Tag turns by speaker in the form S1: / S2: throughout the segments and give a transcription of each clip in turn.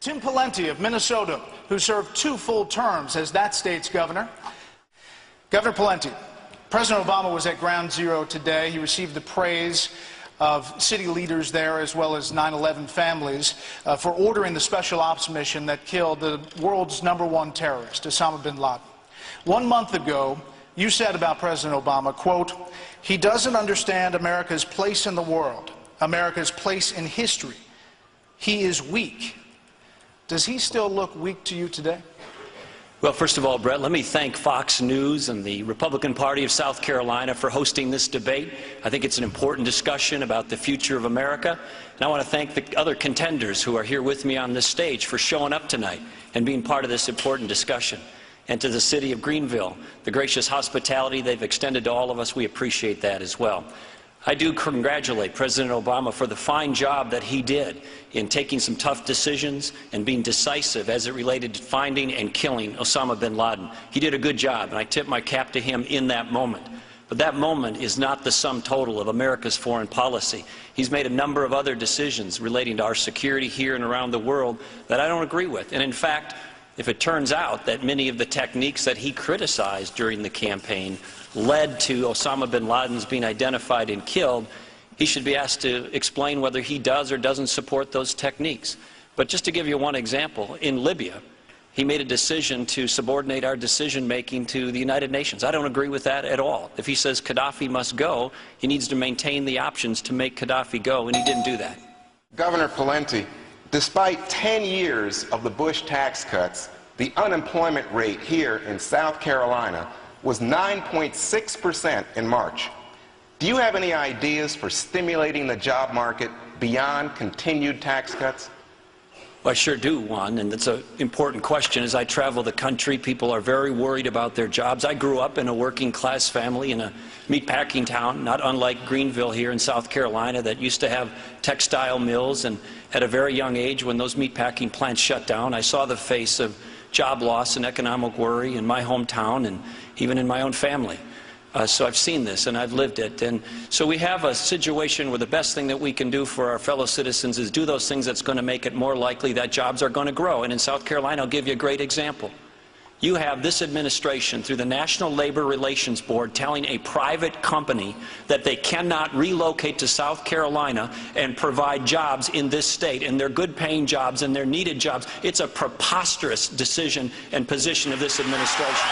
S1: Tim Pawlenty of Minnesota, who served 2 full terms as that state's governor. Governor Pawlenty, President Obama was at Ground Zero today. He received the praise of city leaders there as well as 9/11 families for ordering the special ops mission that killed the world's #1 terrorist, Osama bin Laden. 1 month ago, you said about President Obama, quote, "He doesn't understand America's place in the world, America's place in history. He is weak." Does he still look weak to you today?
S2: Well, first of all, Brett, let me thank Fox News and the Republican Party of South Carolina for hosting this debate. I think it's an important discussion about the future of America. And I want to thank the other contenders who are here with me on this stage for showing up tonight and being part of this important discussion. And to the city of Greenville, the gracious hospitality they've extended to all of us, we appreciate that as well. I do congratulate President Obama for the fine job that he did in taking some tough decisions and being decisive as it related to finding and killing Osama bin Laden. He did a good job, and I tip my cap to him in that moment. But that moment is not the sum total of America's foreign policy. He's made a number of other decisions relating to our security here and around the world that I don't agree with. And in fact, if it turns out that many of the techniques that he criticized during the campaign led to Osama bin Laden's being identified and killed, he should be asked to explain whether he does or doesn't support those techniques. But just to give you one example, in Libya, he made a decision to subordinate our decision-making to the United Nations. I don't agree with that at all. If he says Gaddafi must go, he needs to maintain the options to make Gaddafi go, and he didn't do that.
S3: Governor Pawlenty, despite 10 years of the Bush tax cuts, the unemployment rate here in South Carolina was 9.6% in March. Do you have any ideas for stimulating the job market beyond continued tax cuts?
S2: Well, I sure do, Juan, and it's an important question. As I travel the country, people are very worried about their jobs. I grew up in a working-class family in a meatpacking town, not unlike Greenville here in South Carolina, that used to have textile mills, and at a very young age, when those meatpacking plants shut down, I saw the face of job loss and economic worry in my hometown and even in my own family. So I've seen this and I've lived it. And so we have a situation where the best thing that we can do for our fellow citizens is do those things that's going to make it more likely that jobs are going to grow. And in South Carolina, I'll give you a great example. You have this administration, through the National Labor Relations Board, telling a private company that they cannot relocate to South Carolina and provide jobs in this state, and they're good-paying jobs and they're needed jobs. It's a preposterous decision and position of this administration.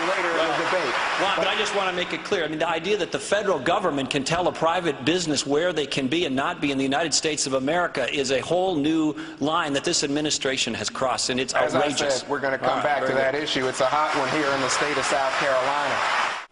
S3: Later in the debate.
S2: But I just want to make it clear. I mean, the idea that the federal government can tell a private business where they can be and not be in the United States of America is a whole new line that this administration has crossed, and it's outrageous.
S3: As I said, we're going to come back to that issue. It's a hot one here in the state of South Carolina.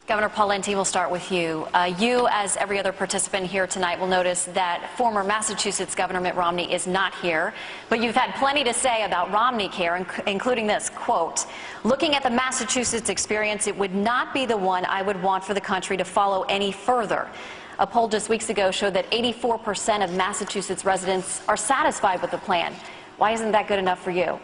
S4: Governor Pawlenty, we'll start with you. You, as every other participant here tonight, will notice that former Massachusetts Governor Mitt Romney is not here. But you've had plenty to say about Romney care, including this, quote, "Looking at the Massachusetts experience, it would not be the one I would want for the country to follow any further." A poll just weeks ago showed that 84% of Massachusetts residents are satisfied with the plan. Why isn't that good enough for you?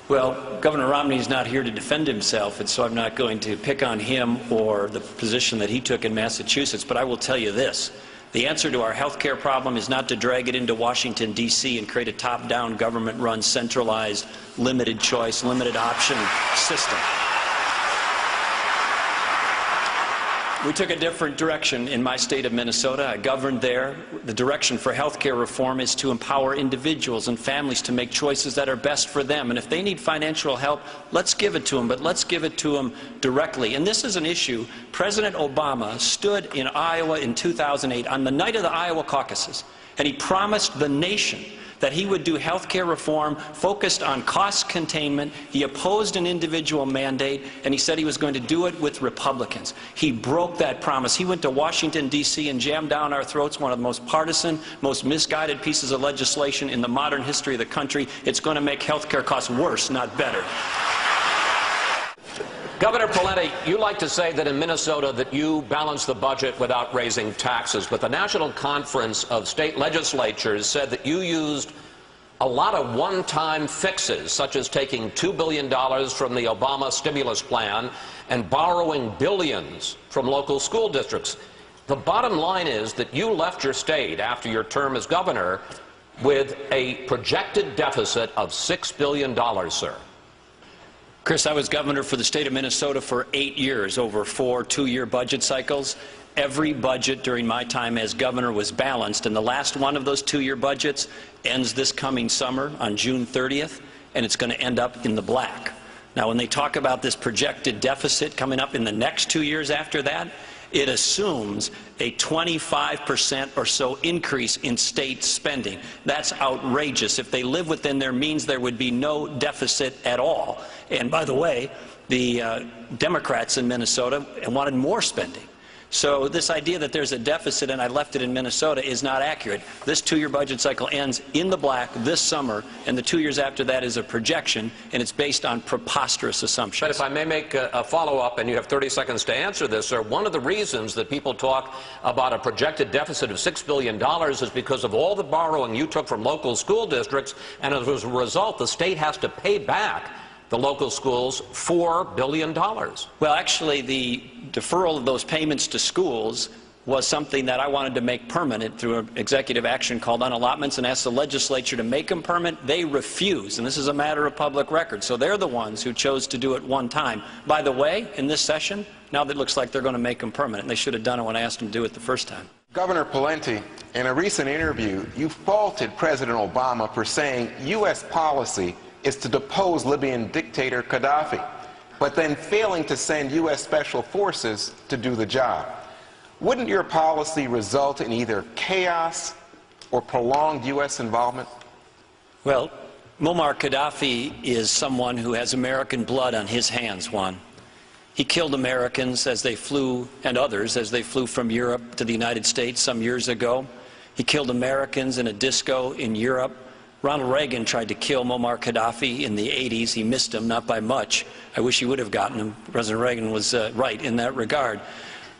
S2: Well, Governor Romney is not here to defend himself, and so I'm not going to pick on him or the position that he took in Massachusetts. But I will tell you this. The answer to our health care problem is not to drag it into Washington, D.C. and create a top-down, government-run, centralized, limited choice, limited option system. We took a different direction in my state of Minnesota. I governed there. The direction for health care reform is to empower individuals and families to make choices that are best for them. And if they need financial help, let's give it to them, but let's give it to them directly. And this is an issue. President Obama stood in Iowa in 2008 on the night of the Iowa caucuses, and he promised the nation that he would do health care reform focused on cost containment. He opposed an individual mandate, and he said he was going to do it with Republicans. He broke that promise. He went to Washington, D.C. and jammed down our throats one of the most partisan, most misguided pieces of legislation in the modern history of the country. It's going to make health care costs worse, not better.
S5: Governor Pawlenty, you like to say that in Minnesota that you balance the budget without raising taxes, but the National Conference of State Legislatures said that you used a lot of one-time fixes, such as taking $2 billion from the Obama stimulus plan and borrowing billions from local school districts. The bottom line is that you left your state after your term as governor with a projected deficit of $6 billion, sir.
S2: Chris, I was governor for the state of Minnesota for 8 years, over 4 two-year budget cycles. Every budget during my time as governor was balanced, and the last one of those two-year budgets ends this coming summer on June 30th, and it's going to end up in the black. Now, when they talk about this projected deficit coming up in the next 2 years after that, it assumes a 25% or so increase in state spending. That's outrageous. If they live within their means, there would be no deficit at all. And by the way, the Democrats in Minnesota wanted more spending. So this idea that there's a deficit and I left it in Minnesota is not accurate. This two-year budget cycle ends in the black this summer, and the 2 years after that is a projection, and it's based on preposterous assumptions.
S5: But if I may make a follow-up, and you have 30 seconds to answer this, sir, one of the reasons that people talk about a projected deficit of $6 billion is because of all the borrowing you took from local school districts, and as a result, the state has to pay back the local schools $4 billion.
S2: Well, actually, the deferral of those payments to schools was something that I wanted to make permanent through an executive action called unallotments, and asked the legislature to make them permanent. They refused, and this is a matter of public record. So they're the ones who chose to do it one time. By the way, in this session, now that it looks like they're going to make them permanent. They should have done it when I asked them to do it the first time.
S3: Governor Pawlenty, in a recent interview, you faulted President Obama for saying U.S. policy is to depose Libyan dictator Gaddafi, but then failing to send U.S. special forces to do the job. Wouldn't your policy result in either chaos or prolonged U.S. involvement?
S2: Well, Muammar Gaddafi is someone who has American blood on his hands, Juan. He killed Americans as they flew, and others, as they flew from Europe to the United States some years ago. He killed Americans in a disco in Europe. Ronald Reagan tried to kill Muammar Gaddafi in the 80s. He missed him, not by much. I wish he would have gotten him. President Reagan was right in that regard.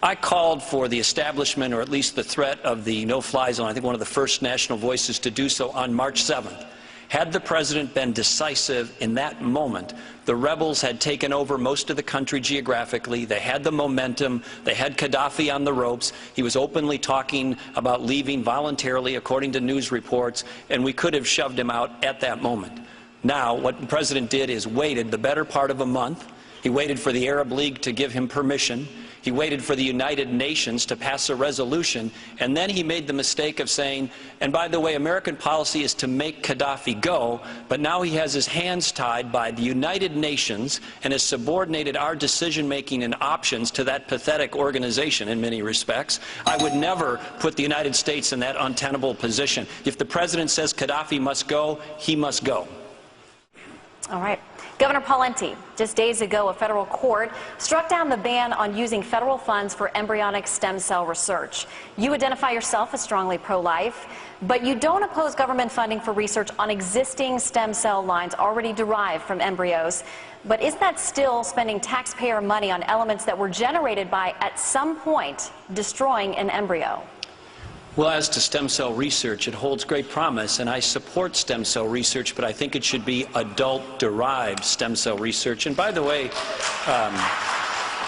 S2: I called for the establishment, or at least the threat, of the no-fly zone. I think one of the first national voices to do so on March 7th. Had the president been decisive in that moment, the rebels had taken over most of the country geographically. They had the momentum. They had Gaddafi on the ropes. He was openly talking about leaving voluntarily, according to news reports, and we could have shoved him out at that moment. Now, what the president did is waited the better part of a month. He waited for the Arab League to give him permission. He waited for the United Nations to pass a resolution, and then he made the mistake of saying, and by the way, American policy is to make Gaddafi go, but now he has his hands tied by the United Nations and has subordinated our decision-making and options to that pathetic organization in many respects. I would never put the United States in that untenable position. If the president says Gaddafi must go, he must go.
S4: All right. Governor Pawlenty, just days ago, a federal court struck down the ban on using federal funds for embryonic stem cell research. You identify yourself as strongly pro-life, but you don't oppose government funding for research on existing stem cell lines already derived from embryos. But is that still spending taxpayer money on elements that were generated by, at some point, destroying an embryo?
S2: Well, as to stem cell research, it holds great promise, and I support stem cell research, but I think it should be adult-derived stem cell research. And by the way,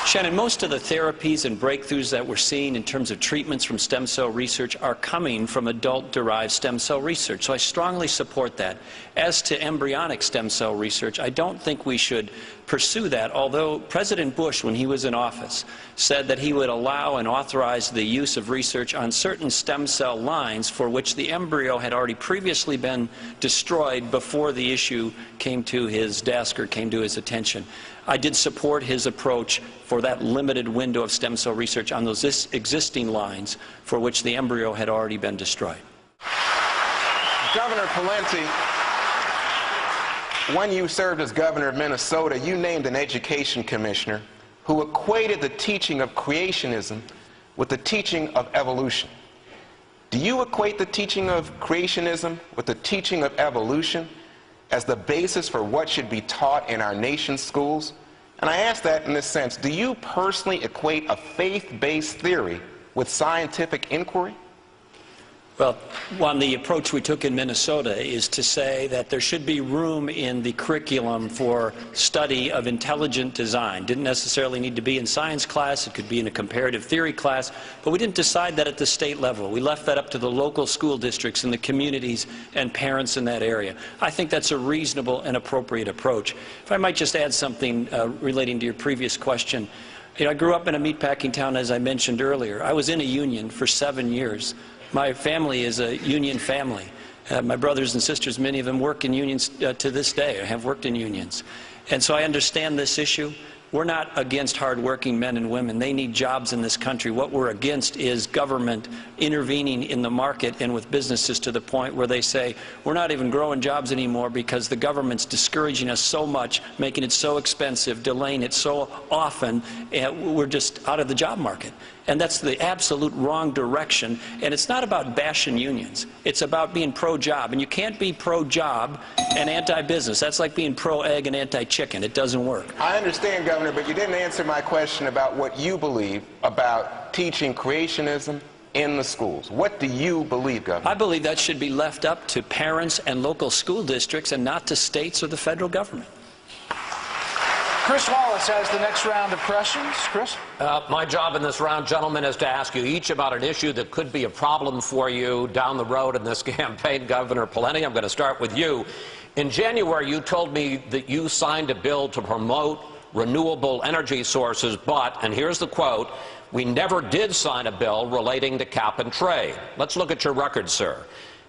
S2: Shannon, most of the therapies and breakthroughs that we're seeing in terms of treatments from stem cell research are coming from adult-derived stem cell research. So I strongly support that. As to embryonic stem cell research, I don't think we should pursue that, although President Bush, when he was in office, said that he would allow and authorize the use of research on certain stem cell lines for which the embryo had already previously been destroyed before the issue came to his desk or came to his attention. I did support his approach for that limited window of stem cell research on those existing lines for which the embryo had already been destroyed.
S3: Governor Pawlenty, when you served as governor of Minnesota, you named an education commissioner who equated the teaching of creationism with the teaching of evolution. Do you equate the teaching of creationism with the teaching of evolution as the basis for what should be taught in our nation's schools? And I ask that in this sense, do you personally equate a faith-based theory with scientific inquiry?
S2: Well, one, the approach we took in Minnesota is to say that there should be room in the curriculum for study of intelligent design. Didn't necessarily need to be in science class. It could be in a comparative theory class. But we didn't decide that at the state level. We left that up to the local school districts and the communities and parents in that area. I think that's a reasonable and appropriate approach. If I might just add something relating to your previous question. You know, I grew up in a meatpacking town, as I mentioned earlier. I was in a union for 7 years. My family is a union family. My brothers and sisters, many of them work in unions to this day, or have worked in unions. And so I understand this issue. We're not against hardworking men and women. They need jobs in this country. What we're against is government intervening in the market and with businesses to the point where they say, we're not even growing jobs anymore because the government's discouraging us so much, making it so expensive, delaying it so often, and we're just out of the job market. And that's the absolute wrong direction. And it's not about bashing unions. It's about being pro-job. And you can't be pro-job and anti-business. That's like being pro-egg and anti-chicken. It doesn't work.
S3: I understand, Governor, but you didn't answer my question about what you believe about teaching creationism in the schools. What do you believe, Governor?
S2: I believe that should be left up to parents and local school districts and not to states or the federal government.
S1: Chris Wallace has the next round of questions. Chris?
S5: My job in this round, gentlemen, is to ask you each about an issue that could be a problem for you down the road in this campaign. Governor Pawlenty, I'm going to start with you. In January, you told me that you signed a bill to promote renewable energy sources, but, and here's the quote, we never did sign a bill relating to cap and trade. Let's look at your record, sir.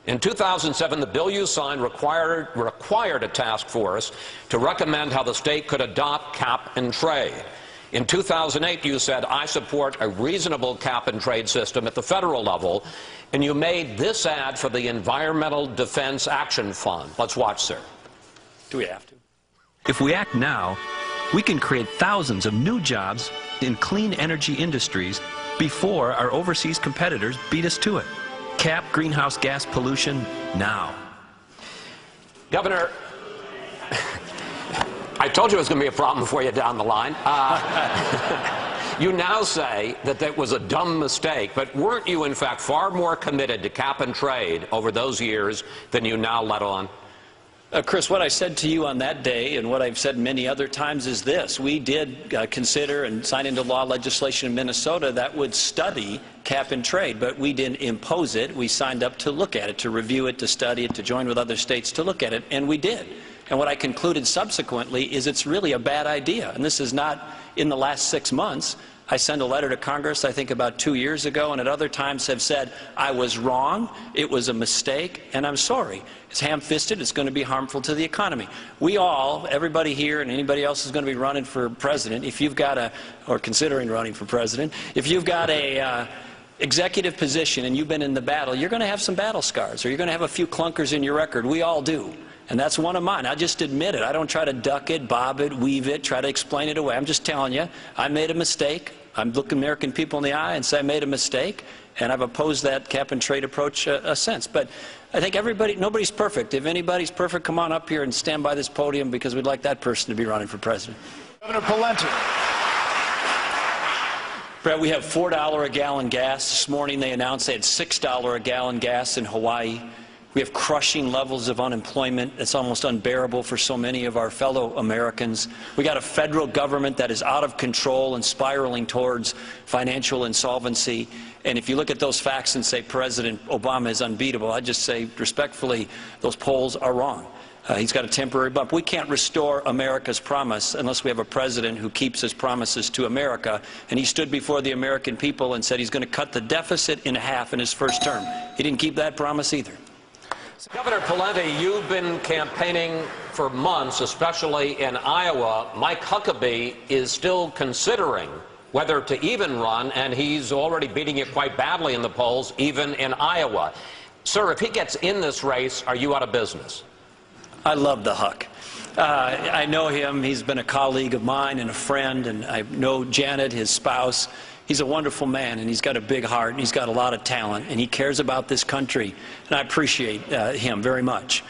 S5: In 2007, the bill you signed required a task force to recommend how the state could adopt cap and trade. In 2008, you said, I support a reasonable cap and trade system at the federal level, and you made this ad for the Environmental Defense Action Fund. Let's watch, sir.
S2: Do we have to?
S6: If we act now, we can create thousands of new jobs in clean energy industries before our overseas competitors beat us to it. Cap greenhouse gas pollution now.
S5: Governor, I told you it was going to be a problem for you down the line. You now say that that was a dumb mistake, but weren't you, in fact, far more committed to cap and trade over those years than you now let on?
S2: Chris, what I said to you on that day and what I've said many other times is this. We did consider and sign into law legislation in Minnesota that would study cap and trade, but we didn't impose it. We signed up to look at it, to review it, to study it, to join with other states to look at it, and we did. And what I concluded subsequently is it's really a bad idea. And this is not in the last 6 months. I sent a letter to Congress, I think about 2 years ago, and at other times have said, I was wrong, it was a mistake, and I'm sorry. It's ham-fisted, it's going to be harmful to the economy. We all, everybody here and anybody else is going to be running for president, if you've got a, or considering running for president, if you've got a executive position and you've been in the battle, you're going to have some battle scars, or you're going to have a few clunkers in your record. We all do. And that's one of mine. I just admit it. I don't try to duck it, bob it, weave it, try to explain it away. I'm just telling you, I made a mistake. I'm looking American people in the eye and say I made a mistake, and I've opposed that cap and trade approach since. But I think nobody's perfect. If anybody's perfect, come on up here and stand by this podium because we'd like that person to be running for president.
S1: Governor Pawlenty.
S2: Brett, we have $4 a gallon gas. This morning they announced they had $6 a gallon gas in Hawaii. We have crushing levels of unemployment. It's almost unbearable for so many of our fellow Americans. We got a federal government that is out of control and spiraling towards financial insolvency. And if you look at those facts and say President Obama is unbeatable, I just say respectfully, those polls are wrong. He's got a temporary bump. We can't restore America's promise unless we have a president who keeps his promises to America. And he stood before the American people and said he's going to cut the deficit in half in his first term. He didn't keep that promise either.
S5: Governor Pawlenty, you've been campaigning for months, especially in Iowa. Mike Huckabee is still considering whether to even run, and he's already beating you quite badly in the polls, even in Iowa. Sir, if he gets in this race, are you out of business?
S2: I love the Huck. I know him. He's been a colleague of mine and a friend, and I know Janet, his spouse. He's a wonderful man, and he's got a big heart, and he's got a lot of talent, and he cares about this country, and I appreciate him very much.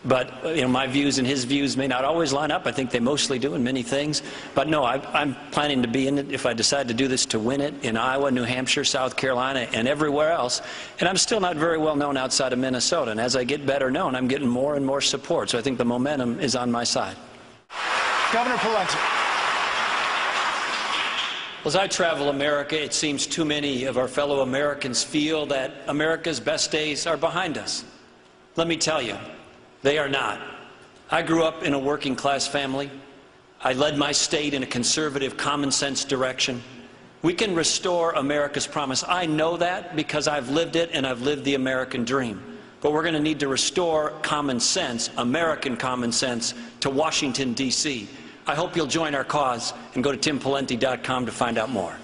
S2: But my views and his views may not always line up. I think they mostly do in many things. But no, I'm planning to be in it if I decide to do this, to win it in Iowa, New Hampshire, South Carolina, and everywhere else. And I'm still not very well known outside of Minnesota. And as I get better known, I'm getting more and more support. So I think the momentum is on my side.
S1: Governor Pawlenty.
S2: As I travel America, it seems too many of our fellow Americans feel that America's best days are behind us. Let me tell you, they are not. I grew up in a working class family. I led my state in a conservative, common sense direction. We can restore America's promise. I know that because I've lived it and I've lived the American dream. But we're going to need to restore common sense, American common sense, to Washington, D.C. I hope you'll join our cause and go to Pawlenty.m4v to find out more.